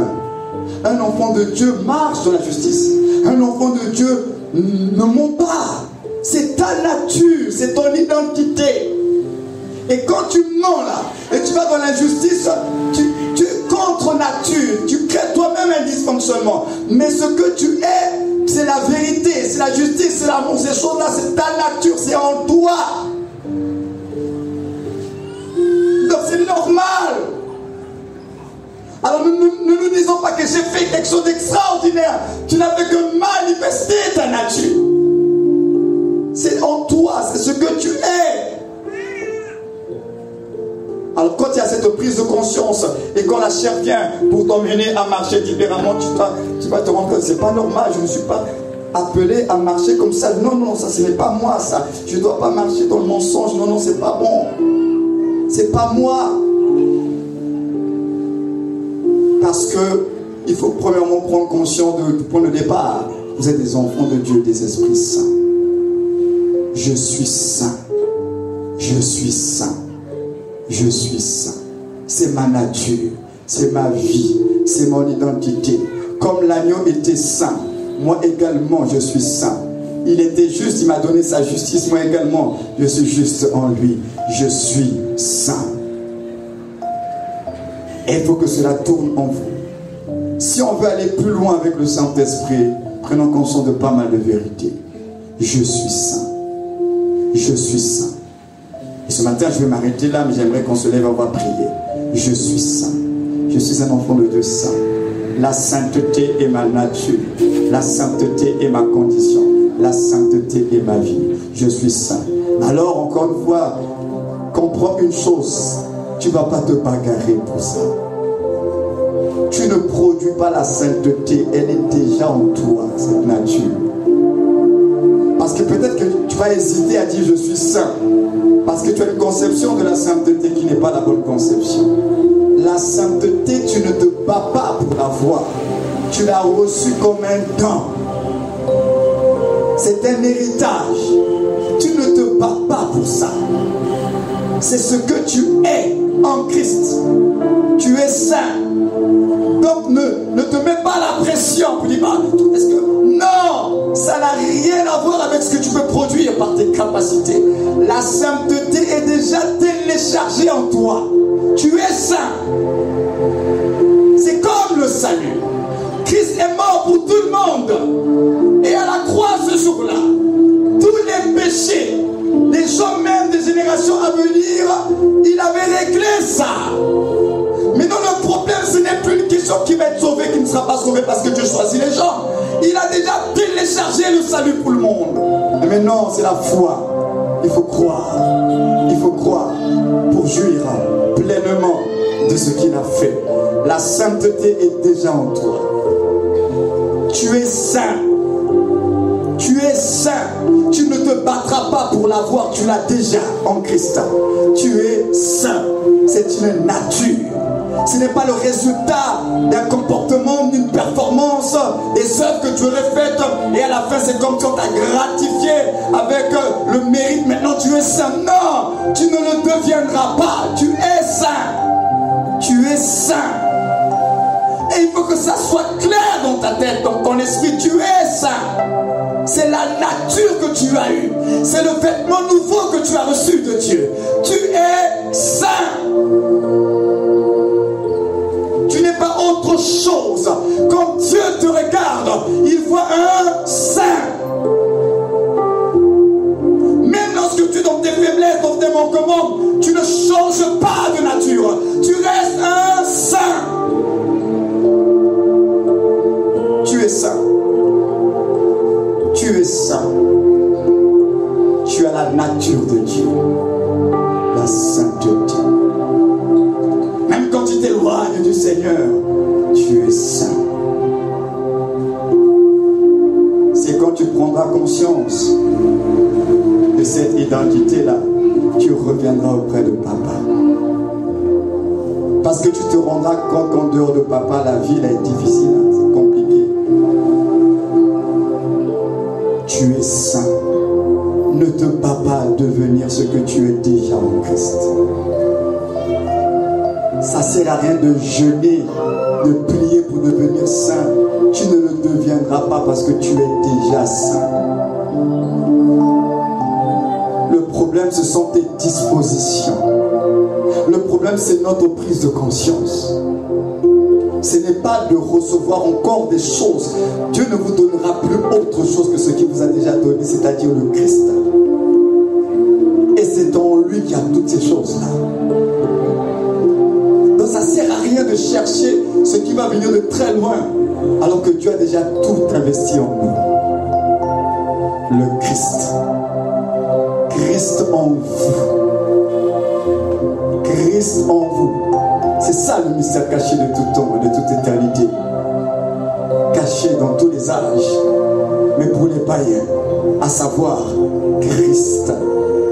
Un enfant de Dieu marche dans la justice. Un enfant de Dieu ne ment pas. C'est ta nature, c'est ton identité. Et quand tu mens là, et tu vas dans l'injustice, tu es contre nature, tu crées toi-même un dysfonctionnement. Mais ce que tu es, c'est la vérité, c'est la justice, c'est l'amour. Ces choses-là, c'est ta nature, c'est en toi. Donc c'est normal. Alors ne nous disons pas que j'ai fait quelque chose d'extraordinaire. Tu n'as fait que manifester ta nature. C'est en toi, c'est ce que tu es. Alors quand il y a cette prise de conscience et quand la chair vient pour t'emmener à marcher différemment, tu vas te rendre compte que c'est pas normal, je ne suis pas appelé à marcher comme ça. Non, non, ça ce n'est pas moi ça. Je ne dois pas marcher dans le mensonge. Non, non, c'est pas bon. C'est pas moi. Parce que il faut premièrement prendre conscience du point de départ. Vous êtes des enfants de Dieu, des esprits saints. Je suis saint. Je suis saint. Je suis saint. C'est ma nature. C'est ma vie. C'est mon identité. Comme l'agneau était saint, moi également je suis saint. Il était juste, il m'a donné sa justice. Moi également, je suis juste en lui. Je suis saint. Et il faut que cela tourne en vous. Si on veut aller plus loin avec le Saint-Esprit, prenons conscience de pas mal de vérités. Je suis saint. Je suis saint. Et ce matin, je vais m'arrêter là, mais j'aimerais qu'on se lève, on va prier. Je suis saint. Je suis un enfant de Dieu saint. La sainteté est ma nature. La sainteté est ma condition. La sainteté est ma vie. Je suis saint. Alors, encore une fois, comprends une chose. Tu ne vas pas te bagarrer pour ça. Tu ne produis pas la sainteté. Elle est déjà en toi, cette nature. Parce que peut-être que tu vas hésiter à dire je suis saint. Parce que tu as une conception de la sainteté qui n'est pas la bonne conception. La sainteté, tu ne te bats pas pour l'avoir. Tu l'as reçue comme un don. C'est un héritage. Tu ne te bats pas pour ça. C'est ce que tu es en Christ. Tu es saint. Donc ne te mets pas la pression pour dire, est-ce que... Non, ça n'a rien à voir avec ce que tu peux produire par tes capacités. La sainteté est déjà téléchargée en toi. Tu es saint. C'est comme le salut. Christ est mort pour tout le monde. Et à la croix ce jour-là, tous les péchés, les gens même des générations à venir, il avait réglé ça. Maintenant le problème, ce n'est plus une question qui va être sauvée, qui ne sera pas sauvée parce que Dieu choisit les gens. Il a déjà téléchargé le salut pour le monde. Et maintenant c'est la foi. Il faut croire. Il faut croire pour jouir pleinement de ce qu'il a fait. La sainteté est déjà en toi. Tu es saint. Tu es saint. Tu ne te battras pas pour l'avoir. Tu l'as déjà en Christ. Tu es saint. C'est une nature. Ce n'est pas le résultat d'un comportement, d'une performance, des œuvres que tu aurais faites. Et à la fin, c'est comme si on t'a gratifié avec le mérite. Maintenant, tu es saint. Non, tu ne le deviendras pas. Tu es saint. Tu es saint. Et il faut que ça soit clair dans ta tête, dans ton esprit. Tu es saint. C'est la nature que tu as eue. C'est le vêtement nouveau que tu as reçu de Dieu. Tu es saint. Tu n'es pas autre chose. Quand Dieu te regarde, il voit un saint. Même lorsque tu es dans tes faiblesses, dans tes manquements, tu ne changes pas de nature. Tu restes un saint. Tu es saint. Tu es saint. Tu as la nature de Dieu. La sainteté. Même quand tu t'éloignes du Seigneur, tu es saint. C'est quand tu prendras conscience de cette identité-là, tu reviendras auprès de Papa. Parce que tu te rendras compte qu'en dehors de Papa, la vie est difficile, c'est compliqué. Tu es saint. Ne te bats pas à devenir ce que tu es déjà en Christ. Ça ne sert à rien de jeûner, de prier pour devenir saint. Tu ne le deviendras pas parce que tu es déjà saint. Le problème, ce sont tes dispositions. Le problème, c'est notre prise de conscience. Ce n'est pas de recevoir encore des choses. Dieu ne vous donnera plus autre chose que ce qu'il vous a déjà donné, c'est-à-dire le Christ. Et c'est en lui qu'il y a toutes ces choses-là. Donc ça ne sert à rien de chercher ce qui va venir de très loin, alors que Dieu a déjà tout investi en nous. Le Christ. Christ en vous. Christ en vous. C'est ça le mystère caché de tout temps et de toute éternité. Caché dans tous les âges. Mais pour les païens, à savoir Christ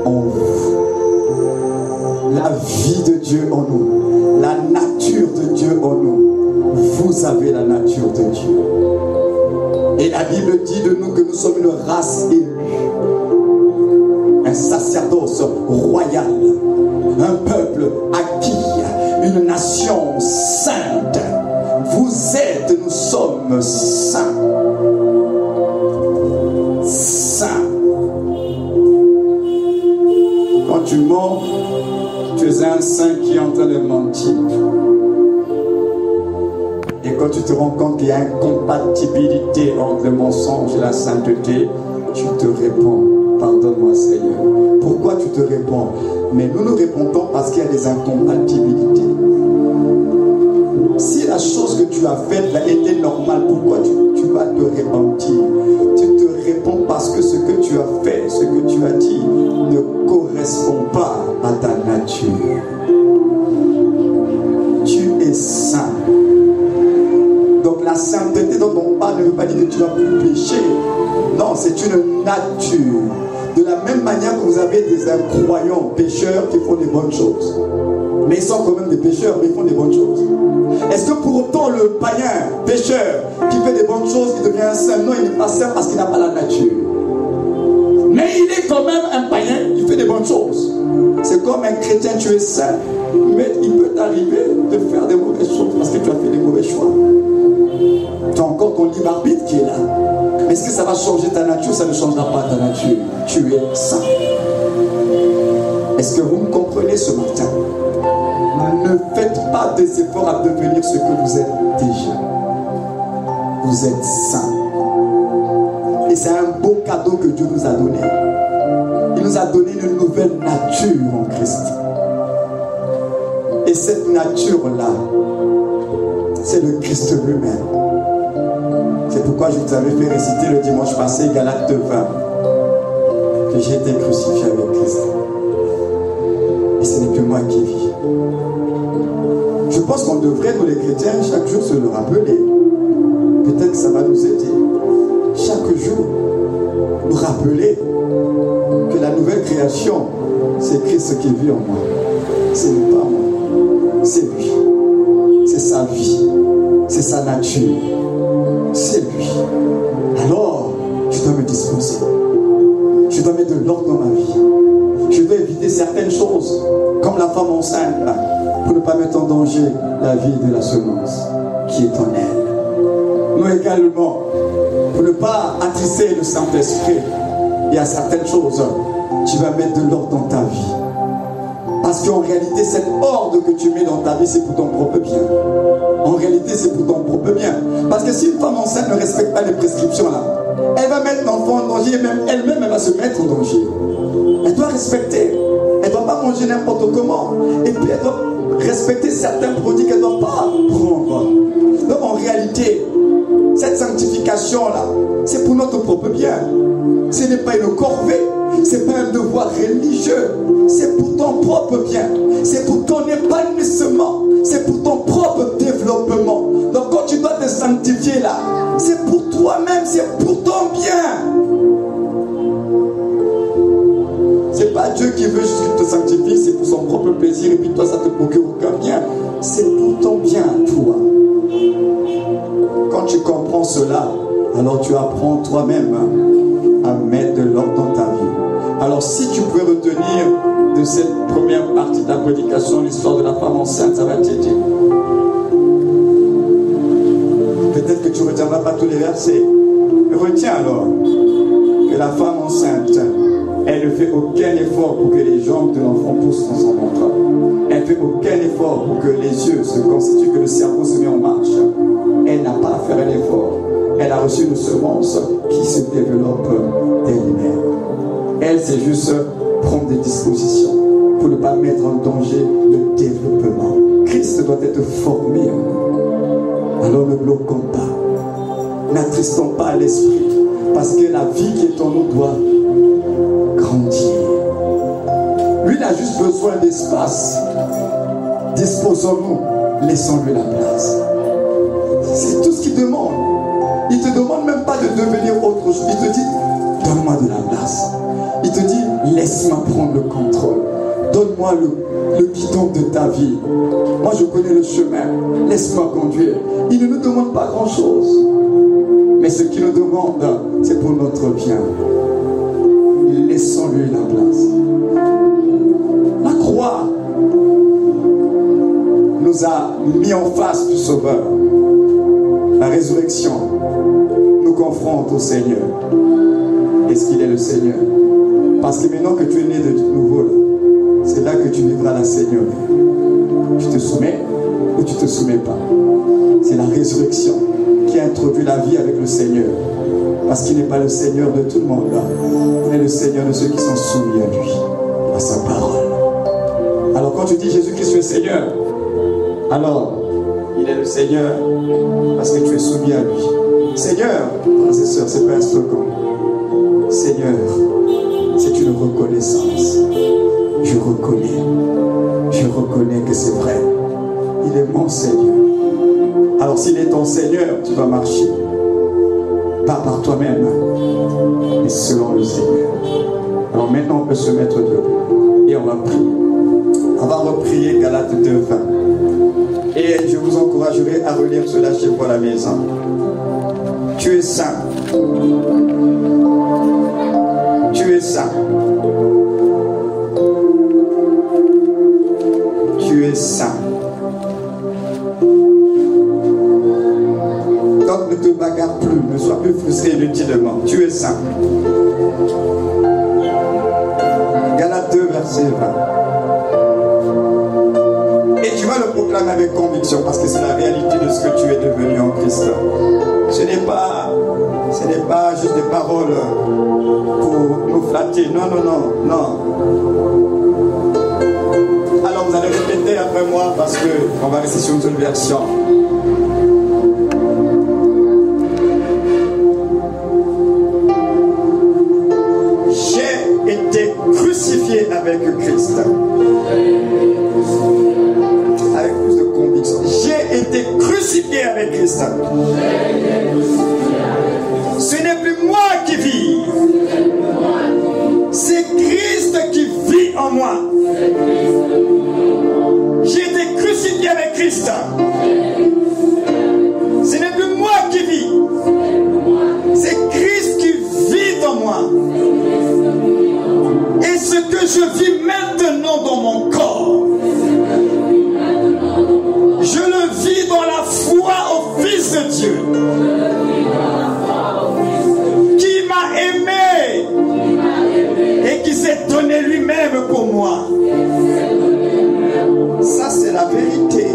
en vous. La vie de Dieu en nous. La nature de Dieu en nous. Vous avez la nature de Dieu. Et la Bible dit de nous que nous sommes une race élue. Un sacerdoce royal. Un peuple acquis. Une nation sainte. Vous êtes, nous sommes saints. Saints. Quand tu mens, tu es un saint qui est en train de mentir. Et quand tu te rends compte qu'il y a une incompatibilité entre le mensonge et la sainteté, tu te réponds. Pardonne-moi Seigneur. Pourquoi tu te réponds? Mais nous nous répondons parce qu'il y a des incompatibilités. Si la chose que tu as faite a été normale, pourquoi tu vas te repentir? Tu te réponds parce que ce que tu as fait, ce que tu as dit, ne correspond pas à ta nature. Tu es saint. Donc la sainteté dont on parle ne veut pas dire que tu ne vas plus pécher. Non, c'est une nature. De la même manière que vous avez des incroyants pécheurs qui font des bonnes choses. Mais ils sont quand même des pécheurs, mais ils font des bonnes choses. Est-ce que pour autant le païen pécheur qui fait des bonnes choses, il devient un saint? Non, il n'est pas saint parce qu'il n'a pas la nature. Mais il est quand même un païen qui fait des bonnes choses. C'est comme un chrétien, tu es saint. Mais il peut t'arriver de faire des mauvaises choses parce que tu as fait des mauvaises mauvais choix. Tu as encore ton libre arbitre qui est là. Mais est-ce que ça va changer ta nature? Ça ne changera pas ta nature. Tu es saint. Est-ce que vous me comprenez ce matin? Ne faites pas des efforts à devenir ce que vous êtes déjà. Vous êtes saint. Et c'est un beau cadeau que Dieu nous a donné. Il nous a donné une nouvelle nature en Christ. Et cette nature-là, c'est le Christ lui-même. C'est pourquoi je vous avais fait réciter le dimanche passé, Galates 2:20, que j'ai été crucifié avec Christ. Et ce n'est plus moi qui vis. Je pense qu'on devrait, nous les chrétiens, chaque jour se le rappeler. Peut-être que ça va nous aider. Chaque jour, nous rappeler que la nouvelle création, c'est Christ qui vit en moi. Ce n'est pas moi. C'est lui. C'est sa vie. C'est sa nature. C'est lui. Alors, je dois me disposer. Je dois mettre de l'ordre dans ma vie. Je dois éviter certaines choses, comme la femme enceinte, pour ne pas mettre en danger la vie de la semence qui est en elle. Nous également, pour ne pas attrister le Saint-Esprit, il y a certaines choses, tu vas mettre de l'ordre dans ta vie. Parce qu'en réalité, cet ordre que tu mets dans ta vie, c'est pour ton propre bien. En réalité, c'est pour ton propre bien. Parce que si une femme enceinte ne respecte pas les prescriptions là, elle va mettre l'enfant en danger, et même elle-même, elle va se mettre en danger. Elle doit respecter. Elle ne doit pas manger n'importe comment. Et puis, elle doit respecter certains produits qu'elle ne doit pas prendre. Donc, en réalité, cette sanctification-là, c'est pour notre propre bien. Ce n'est pas une corvée. Ce n'est pas un devoir religieux. C'est pour ton propre bien. C'est pour ton épanouissement. C'est pour ton propre développement. Donc, quand tu dois te sanctifier là, c'est pour toi-même. C'est pour ton bien. C'est pas Dieu qui veut juste te sanctifier, c'est pour son propre plaisir et puis toi ça te procure aucun bien. C'est pour ton bien, toi. Quand tu comprends cela, alors tu apprends toi-même à mettre de l'ordre dans ta vie. Alors si tu peux retenir de cette première partie de la prédication l'histoire de la femme enceinte, ça va t'aider. Peut-être que tu ne retiendras pas tous les versets. Retiens alors que la femme enceinte, elle ne fait aucun effort pour que les jambes de l'enfant poussent dans son ventre. Elle ne fait aucun effort pour que les yeux se constituent, que le cerveau se met en marche. Elle n'a pas à faire un effort. Elle a reçu une semence qui se développe d'elle-même. Elle, c'est juste prendre des dispositions pour ne pas mettre en danger le développement. Christ doit être formé en nous. Alors ne bloquons pas. N'attristons pas l'esprit. Parce que la vie qui est en nous doit grandir. Lui, il a juste besoin d'espace. Disposons-nous, laissons-lui la place. C'est tout ce qu'il demande. Il ne te demande même pas de devenir autre chose. Il te dit, donne-moi de la place. Il te dit, laisse-moi prendre le contrôle. Donne-moi le guidon de ta vie. Moi, je connais le chemin. Laisse-moi conduire. Il ne nous demande pas grand-chose. Mais ce qu'il nous demande, c'est pour notre bien. Laissons-lui la place. La croix nous a mis en face du Sauveur. La résurrection nous confronte au Seigneur. Est-ce qu'il est le Seigneur? Parce que maintenant que tu es né de nouveau, c'est là que tu vivras la Seigneurie. Tu te soumets ou tu ne te soumets pas. C'est la résurrection qui a introduit la vie avec le Seigneur. Parce qu'il n'est pas le Seigneur de tout le monde là. Il est le Seigneur de ceux qui sont soumis à lui, à sa parole. Alors quand tu dis Jésus-Christ est Seigneur, alors il est le Seigneur parce que tu es soumis à lui. Seigneur, frères et sœurs, c'est pas un slogan. Seigneur, c'est une reconnaissance. Je reconnais que c'est vrai. Il est mon Seigneur. Alors s'il est ton Seigneur, tu vas marcher. Pas par toi-même, mais selon le Seigneur. Alors maintenant on peut se mettre debout et on va prier. On va reprier Galates 2:20. Et je vous encouragerai à relire cela chez vous à la maison. Tu es saint. Tu es saint. Tu es saint. bagarre plus, ne sois plus frustré inutilement. Tu es saint. Galates 2, verset 20. Et tu vas le proclamer avec conviction parce que c'est la réalité de ce que tu es devenu en Christ. Ce n'est pas juste des paroles pour nous flatter. Non, non, non, non. Alors vous allez répéter après moi parce qu'on va rester sur une seule version. J'ai été crucifié avec Christ. Avec plus de conviction. J'ai été crucifié avec Christ. Ce n'est plus moi qui vis. C'est Christ qui vit en moi. J'ai été crucifié avec Christ. Ce n'est plus moi qui vis. C'est Christ qui vit en moi. Et ce que je vis maintenant dans mon corps, je le vis dans la foi au Fils de Dieu. Qui m'a aimé et qui s'est donné lui-même pour moi. Ça, c'est la vérité.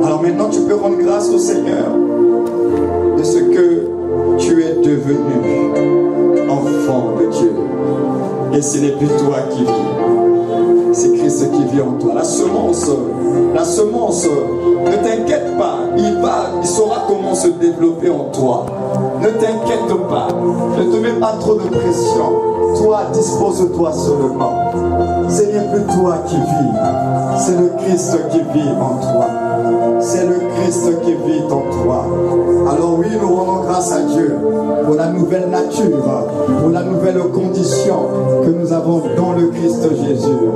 Alors maintenant, tu peux rendre grâce au Seigneur de ce que tu es devenu enfant de Dieu. Et ce n'est plus toi qui vis. C'est Christ qui vit en toi. La semence, ne t'inquiète pas. Il saura comment se développer en toi. Ne t'inquiète pas. Ne te mets pas trop de pression. Toi, dispose-toi seulement. Ce n'est plus toi qui vis. C'est le Christ qui vit en toi. C'est le Christ qui vit en toi. Alors oui, nous rendons grâce à Dieu pour la nouvelle nature, pour la nouvelle condition que nous avons dans le Christ Jésus.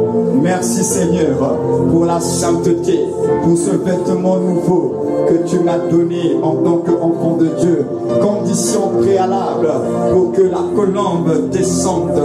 Merci Seigneur pour la sainteté, pour ce vêtement nouveau que tu m'as donné en tant qu'enfant de Dieu. Condition préalable pour que la colombe descende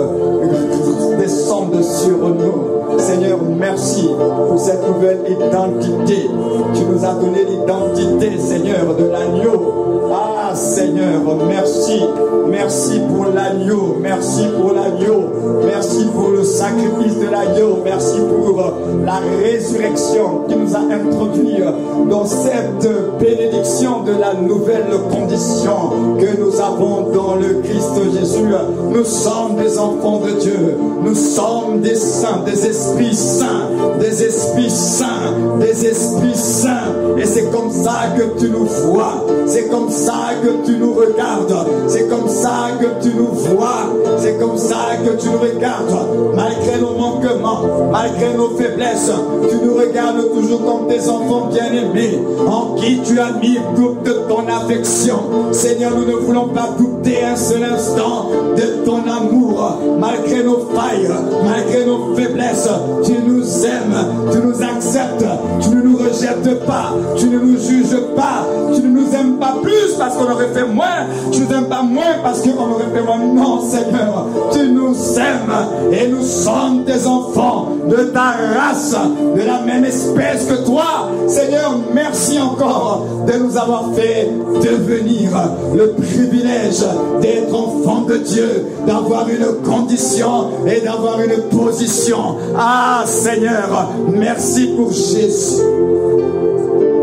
sur nous. Seigneur, merci pour cette nouvelle identité. Tu nous as donné l'identité, Seigneur, de l'agneau. Ah, Seigneur, merci. Merci pour l'agneau. Merci pour l'agneau. Merci pour le sacrifice de l'agneau. Merci pour la résurrection qui nous a introduits dans cette bénédiction de la nouvelle condition que nous avons dans le Christ Jésus. Nous sommes des enfants de Dieu. Nous sommes des saints, des esprits saints, des esprits saints, des esprits saints. Et c'est comme ça que tu nous vois. C'est comme ça que tu nous regardes. C'est comme ça que tu nous vois. C'est comme ça que tu nous regardes. Malgré nos manquements, malgré nos faiblesses, tu nous regardes toujours comme tes enfants bien-aimés, en qui tu as mis toute de ton affection. Seigneur, nous ne voulons pas douter un seul instant de ton amour. Malgré nos failles, malgré nos faiblesses, tu nous aimes, tu nous acceptes, tu ne nous rejettes pas, tu ne nous juges pas, tu ne nous aimes pas plus parce qu'on aurait fait moins, tu ne nous aimes pas moins parce qu'on aurait fait moins. Non, Seigneur, tu nous aimes et nous sommes tes enfants de ta race, de la même espèce que toi. Seigneur, merci encore de nous avoir fait devenir le privilège d'être enfants de Dieu, d'avoir une condition et d'avoir une position. Ah Seigneur, merci pour Jésus,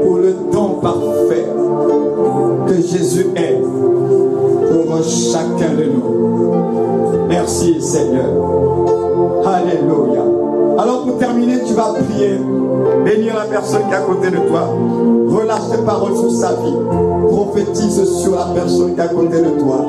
pour le don parfait que Jésus est pour chacun de nous. Merci Seigneur. Alléluia. Alors pour terminer, tu vas prier, bénir la personne qui est à côté de toi, relâche tes paroles sur sa vie, prophétise sur la personne qui est à côté de toi.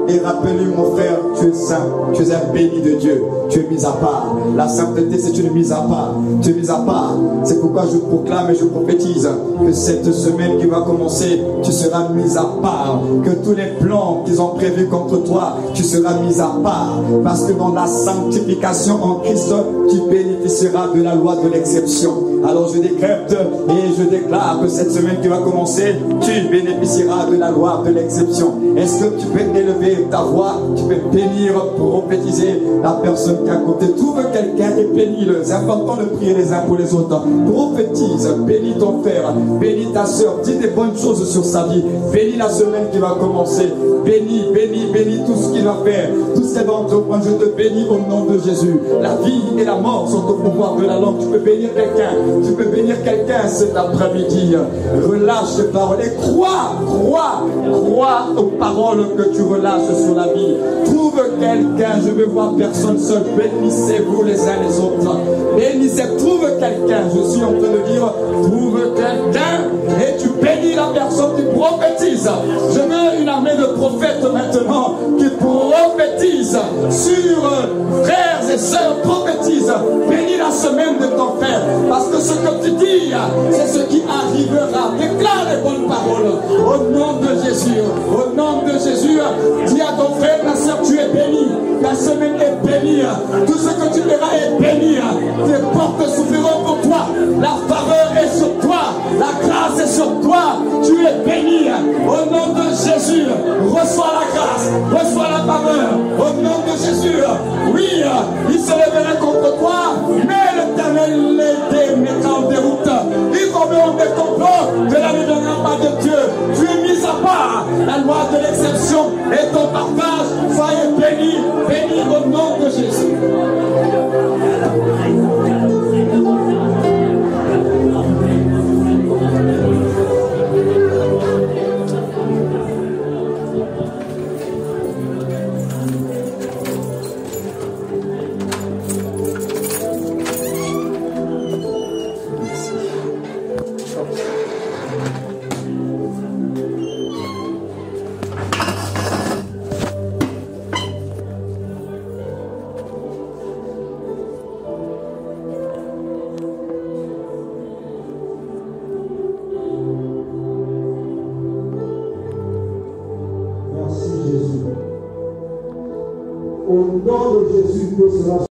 Et rappelle-lui, mon frère, tu es saint, tu es un béni de Dieu, tu es mis à part. La sainteté, c'est une mise à part. Tu es mis à part. C'est pourquoi je proclame et je prophétise que cette semaine qui va commencer, tu seras mis à part. Que tous les plans qu'ils ont prévus contre toi, tu seras mis à part. Parce que dans la sanctification en Christ, tu bénéficieras de la loi de l'exception. Alors je décrète et je déclare que cette semaine qui va commencer, tu bénéficieras de la loi de l'exception. Est-ce que tu peux élever ta voix? Tu peux bénir, prophétiser la personne qui est à côté. Trouve quelqu'un et bénis-le. C'est important de prier les uns pour les autres. Prophétise, bénis ton frère, bénis ta soeur, dis des bonnes choses sur sa vie. Bénis la semaine qui va commencer. Bénis, bénis, bénis tout ce qu'il va faire, tout ce qu'il va entreprendre. Je te bénis au nom de Jésus. La vie et la mort sont au pouvoir de la langue. Tu peux bénir quelqu'un. Tu peux bénir quelqu'un cet après-midi. Relâche les paroles et crois aux paroles que tu relâches sur la vie. Trouve quelqu'un. Je veux voir personne seul. Bénissez-vous les uns les autres. Bénissez, trouve quelqu'un. Je suis en train de dire, trouve quelqu'un et tu bénis la personne, tu prophétises. Je veux une armée de prophètes maintenant qui prophétisent sur frères et sœurs, prophétisent. Bénis la semaine de ton frère, parce que ce que tu dis, c'est ce qui arrivera. Déclare les bonnes paroles au nom de Jésus. Au nom de Jésus, dis à ton frère, ta sœur, tu es béni. Ta semaine est bénie. Tout ce que tu verras est béni. Tes portes s'ouvriront pour toi. La faveur est sur toi. La grâce est sur toi. Tu es béni. Au nom de Jésus, reçois la grâce. Reçois la faveur. Au nom de Jésus. Oui, il se lèverait contre toi, mais l'Éternel les mettra en déroute. Ils tomberont des complots, de la ne viendra pas de Dieu. Tu es mis à part. La loi de l'exception est ton partage. Soyez bénis, bénis au nom de Jésus. Au nom de Jésus, nous serons